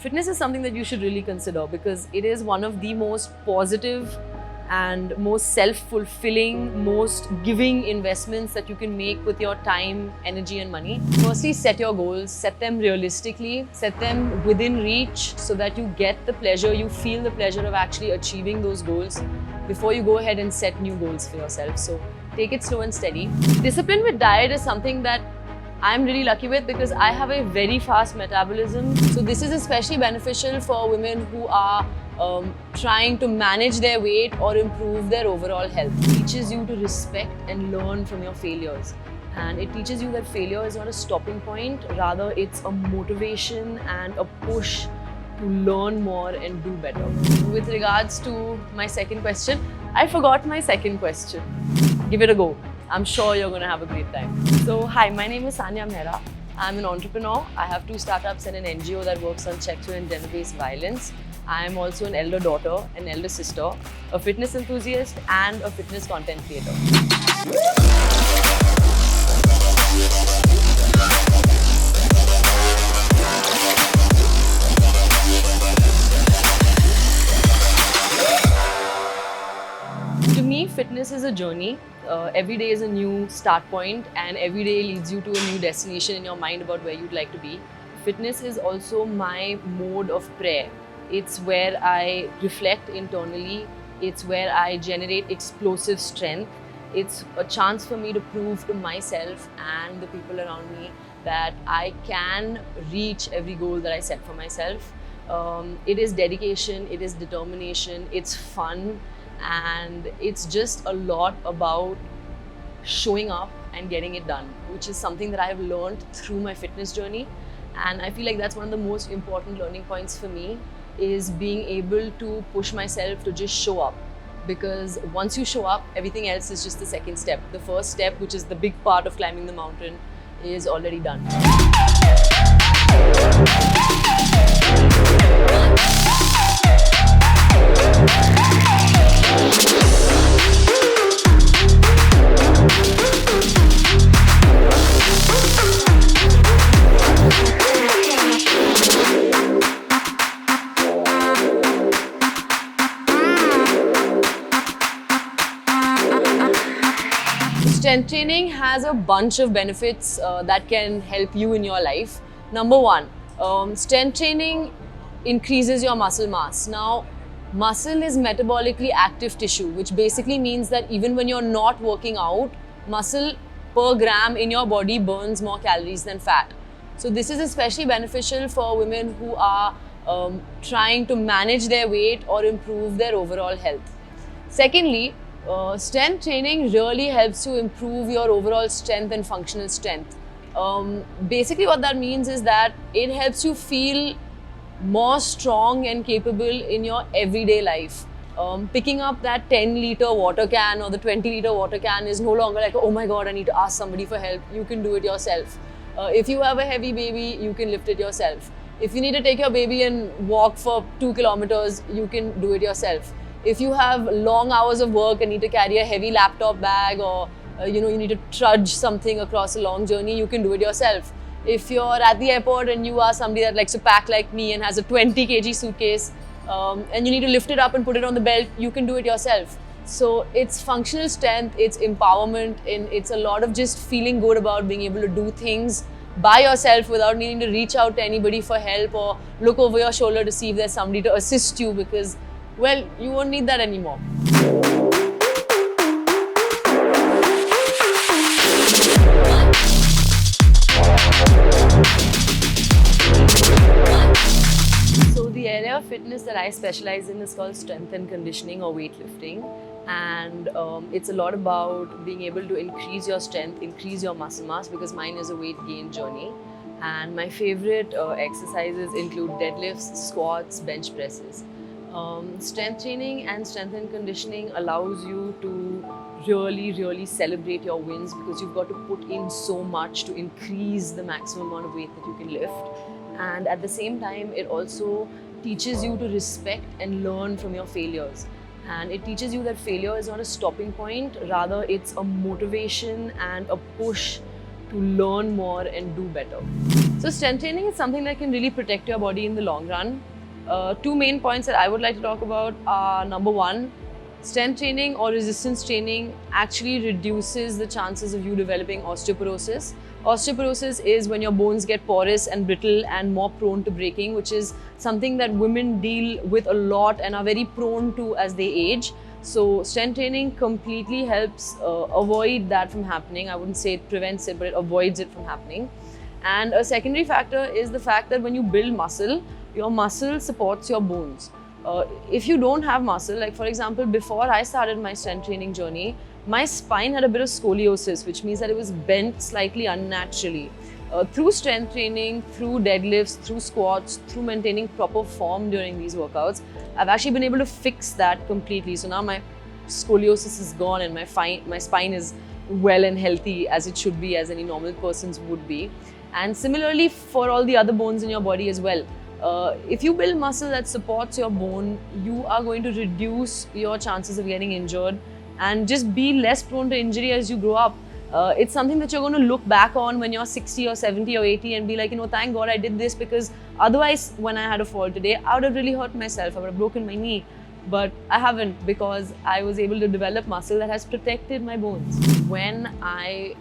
Fitness is something that you should really consider because it is one of the most positive and most self-fulfilling, most giving investments that you can make with your time, energy and money. Firstly, set your goals, set them realistically, set them within reach so that you get the pleasure, you feel the pleasure of actually achieving those goals before you go ahead and set new goals for yourself. So take it slow and steady. Discipline with diet is something that I'm really lucky with because I have a very fast metabolism. So this is especially beneficial for women who are trying to manage their weight or improve their overall health. It teaches you to respect and learn from your failures. And it teaches you that failure is not a stopping point, rather it's a motivation and a push to learn more and do better. With regards to my second question, I forgot my second question. Give it a go. I'm sure you're going to have a great time. So, hi, my name is Sanya Mehra. I'm an entrepreneur. I have 2 startups and an NGO that works on sexual and gender-based violence. I am also an elder daughter, an elder sister, a fitness enthusiast, and a fitness content creator. To me, fitness is a journey. Every day is a new start point and every day leads you to a new destination in your mind about where you'd like to be. Fitness is also my mode of prayer. It's where I reflect internally. It's where I generate explosive strength. It's a chance for me to prove to myself and the people around me that I can reach every goal that I set for myself. It is dedication, it is determination, it's fun. And it's just a lot about showing up and getting it done, which is something that I have learned through my fitness journey. And I feel like that's one of the most important learning points for me, is being able to push myself to just show up. Because once you show up, everything else is just the second step. The first step, which is the big part of climbing the mountain, is already done. Strength training has a bunch of benefits that can help you in your life. Number 1, strength training increases your muscle mass. Now, muscle is metabolically active tissue, which basically means that even when you're not working out, muscle per gram in your body burns more calories than fat. So this is especially beneficial for women who are trying to manage their weight or improve their overall health. Secondly, strength training really helps to improve your overall strength and functional strength. Basically what that means is that it helps you feel more strong and capable in your everyday life. Picking up that 10-liter water can or the 20-liter water can is no longer like, oh my god, I need to ask somebody for help. You can do it yourself. If you have a heavy baby, you can lift it yourself. If you need to take your baby and walk for 2 kilometers, you can do it yourself. If you have long hours of work and need to carry a heavy laptop bag, or you need to trudge something across a long journey, you can do it yourself. If you're at the airport and you are somebody that likes to pack like me and has a 20 kg suitcase and you need to lift it up and put it on the belt, you can do it yourself. So it's functional strength, it's empowerment, and it's a lot of just feeling good about being able to do things by yourself without needing to reach out to anybody for help or look over your shoulder to see if there's somebody to assist you, because, well, you won't need that anymore. So the area of fitness that I specialize in is called strength and conditioning or weightlifting. And it's a lot about being able to increase your strength, increase your muscle mass, because mine is a weight gain journey. And my favorite exercises include deadlifts, squats, bench presses. Strength training and strength and conditioning allows you to really celebrate your wins, because you've got to put in so much to increase the maximum amount of weight that you can lift. And at the same time, it also teaches you to respect and learn from your failures. And it teaches you that failure is not a stopping point, rather it's a motivation and a push to learn more and do better. So strength training is something that can really protect your body in the long run. Two main points that I would like to talk about are, number one, strength training or resistance training actually reduces the chances of you developing osteoporosis. Osteoporosis is when your bones get porous and brittle and more prone to breaking, which is something that women deal with a lot and are very prone to as they age. So strength training completely helps avoid that from happening. I wouldn't say it prevents it, but it avoids it from happening. And a secondary factor is the fact that when you build muscle, your muscle supports your bones. If you don't have muscle, like for example, before I started my strength training journey, my spine had a bit of scoliosis, which means that it was bent slightly unnaturally. Through strength training, through deadlifts, through squats, through maintaining proper form during these workouts, I've actually been able to fix that completely. So now my scoliosis is gone and my spine is well and healthy as it should be, as any normal person's would be. And similarly for all the other bones in your body as well. If you build muscle that supports your bone, you are going to reduce your chances of getting injured and just be less prone to injury as you grow up. It's something that you're going to look back on when you're 60 or 70 or 80 and be like, thank God I did this, because otherwise when I had a fall today, I would have really hurt myself. I would have broken my knee. But I haven't, because I was able to develop muscle that has protected my bones. When I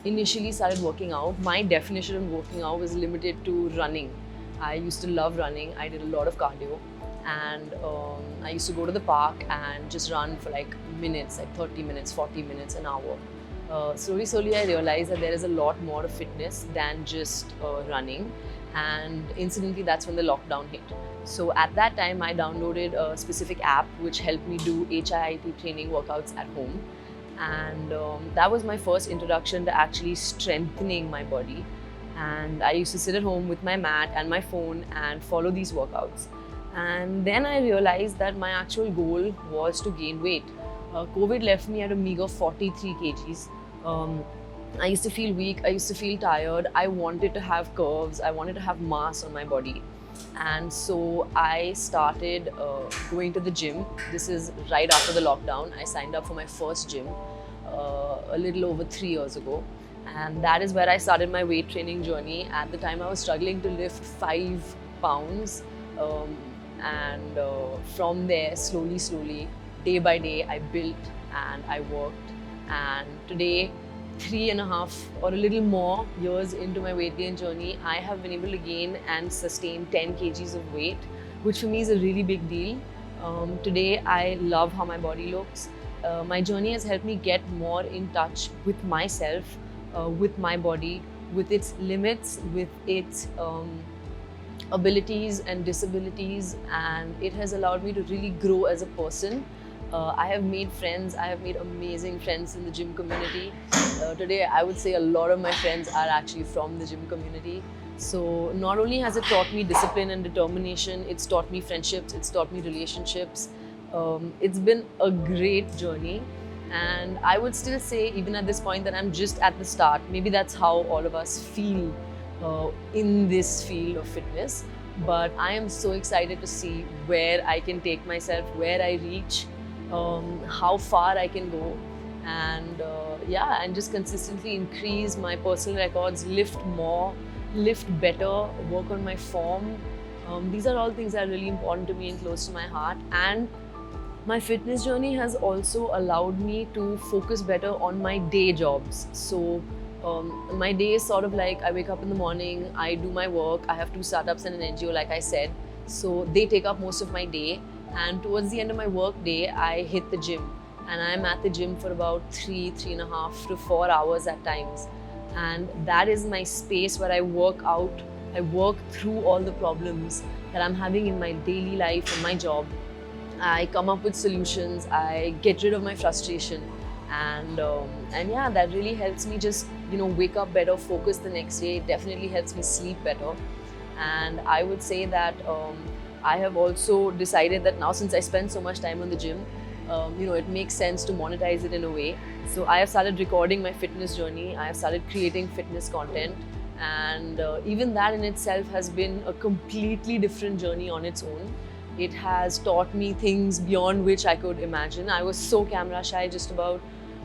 initially started working out, my definition of working out was limited to running. I used to love running. I did a lot of cardio, and I used to go to the park and just run for like minutes, like 30 minutes, 40 minutes, an hour. Slowly I realized that there is a lot more to fitness than just running. And incidentally, that's when the lockdown hit. So at that time, I downloaded a specific app which helped me do HIIT training workouts at home. And that was my first introduction to actually strengthening my body. And I used to sit at home with my mat and my phone and follow these workouts. And then I realized that my actual goal was to gain weight. COVID left me at a meager 43 kgs. I used to feel weak, I used to feel tired, I wanted to have curves, I wanted to have mass on my body. And so I started going to the gym. This is right after the lockdown. I signed up for my first gym a little over 3 years ago. And that is where I started my weight training journey. At the time, I was struggling to lift 5 pounds. From there, slowly, day by day, I built and I worked. And today, 3.5 or a little more years into my weight gain journey, I have been able to gain and sustain 10 kgs of weight, which for me is a really big deal. Today, I love how my body looks. My journey has helped me get more in touch with myself, with my body, with its limits, with its abilities and disabilities, and it has allowed me to really grow as a person. I have made friends, I have made amazing friends in the gym community. Today, I would say a lot of my friends are actually from the gym community. So not only has it taught me discipline and determination, it's taught me friendships, it's taught me relationships. It's been a great journey. And I would still say, even at this point, that I'm just at the start. Maybe that's how all of us feel in this field of fitness. But I am so excited to see where I can take myself, where I reach, how far I can go, and and just consistently increase my personal records, lift more, lift better, work on my form. These are all things that are really important to me and close to my heart. And my fitness journey has also allowed me to focus better on my day jobs. So my day is sort of like, I wake up in the morning, I do my work, I have 2 startups and an NGO, like I said. So they take up most of my day. And towards the end of my work day, I hit the gym. And I'm at the gym for about 3.5 to 4 hours at times. And that is my space where I work out, I work through all the problems that I'm having in my daily life and my job. I come up with solutions, I get rid of my frustration. And that really helps me just, wake up better, focus the next day. It definitely helps me sleep better. And I would say that I have also decided that now, since I spend so much time on the gym, it makes sense to monetize it in a way. So I have started recording my fitness journey. I have started creating fitness content. And even that in itself has been a completely different journey on its own. It has taught me things beyond which I could imagine. I was so camera shy just about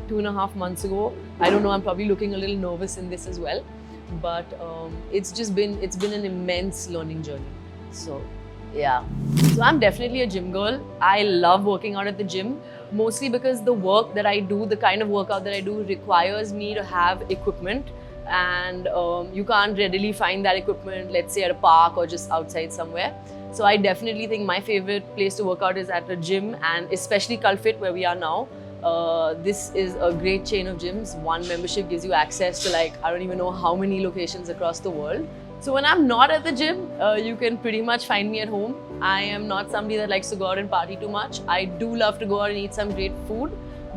2.5 months ago. I don't know, I'm probably looking a little nervous in this as well. but it's been an immense learning journey. So yeah. So I'm definitely a gym girl. I love working out at the gym, mostly because the work that I do, the kind of workout that I do, requires me to have equipment, and you can't readily find that equipment, let's say at a park or just outside somewhere. So I definitely think my favorite place to work out is at a gym, and especially CultFit, where we are now. This is a great chain of gyms. One membership gives you access to, like, I don't even know how many locations across the world. So when I'm not at the gym, you can pretty much find me at home. I am not somebody that likes to go out and party too much. I do love to go out and eat some great food,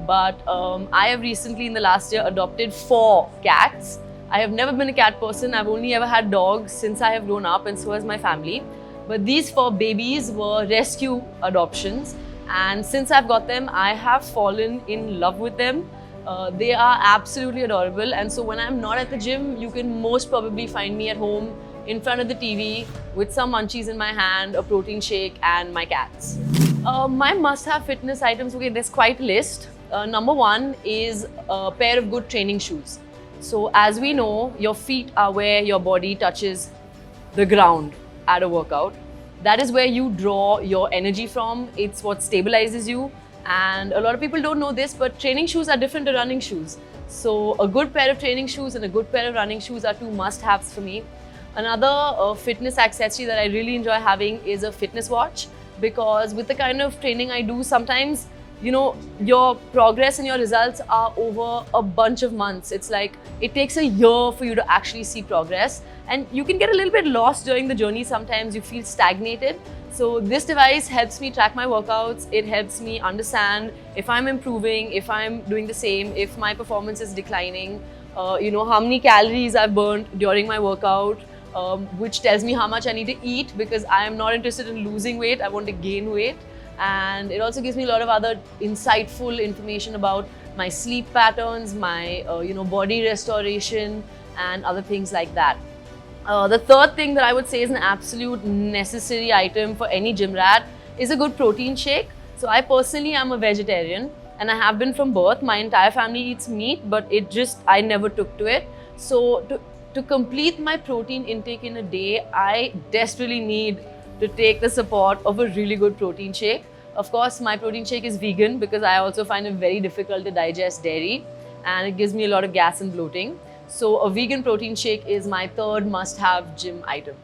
but I have recently, in the last year, adopted 4 cats. I have never been a cat person. I've only ever had dogs since I have grown up, and so has my family. But these 4 babies were rescue adoptions, and since I've got them, I have fallen in love with them. They are absolutely adorable, and so when I'm not at the gym, you can most probably find me at home in front of the TV with some munchies in my hand, a protein shake, and my cats. My must-have fitness items, okay, there's quite a list. Number 1 is a pair of good training shoes. So as we know, your feet are where your body touches the ground at a workout. That is where you draw your energy from. It's what stabilizes you. And a lot of people don't know this, but training shoes are different to running shoes. So a good pair of training shoes and a good pair of running shoes are 2 must-haves for me. Another fitness accessory that I really enjoy having is a fitness watch, because with the kind of training I do, sometimes, you know, your progress and your results are over a bunch of months. It's like it takes a year for you to actually see progress, and you can get a little bit lost during the journey. Sometimes you feel stagnated. So this device helps me track my workouts. It helps me understand if I'm improving, if I'm doing the same, if my performance is declining, you know, how many calories I've burned during my workout, which tells me how much I need to eat, because I am not interested in losing weight. I want to gain weight. And it also gives me a lot of other insightful information about my sleep patterns, my you know, body restoration, and other things like that. The third thing that I would say is an absolute necessary item for any gym rat is a good protein shake. So I personally am a vegetarian, and I have been from birth. My entire family eats meat, but I never took to it. So to complete my protein intake in a day, I desperately need to take the support of a really good protein shake. Of course, my protein shake is vegan, because I also find it very difficult to digest dairy, and it gives me a lot of gas and bloating. So a vegan protein shake is my third must-have gym item.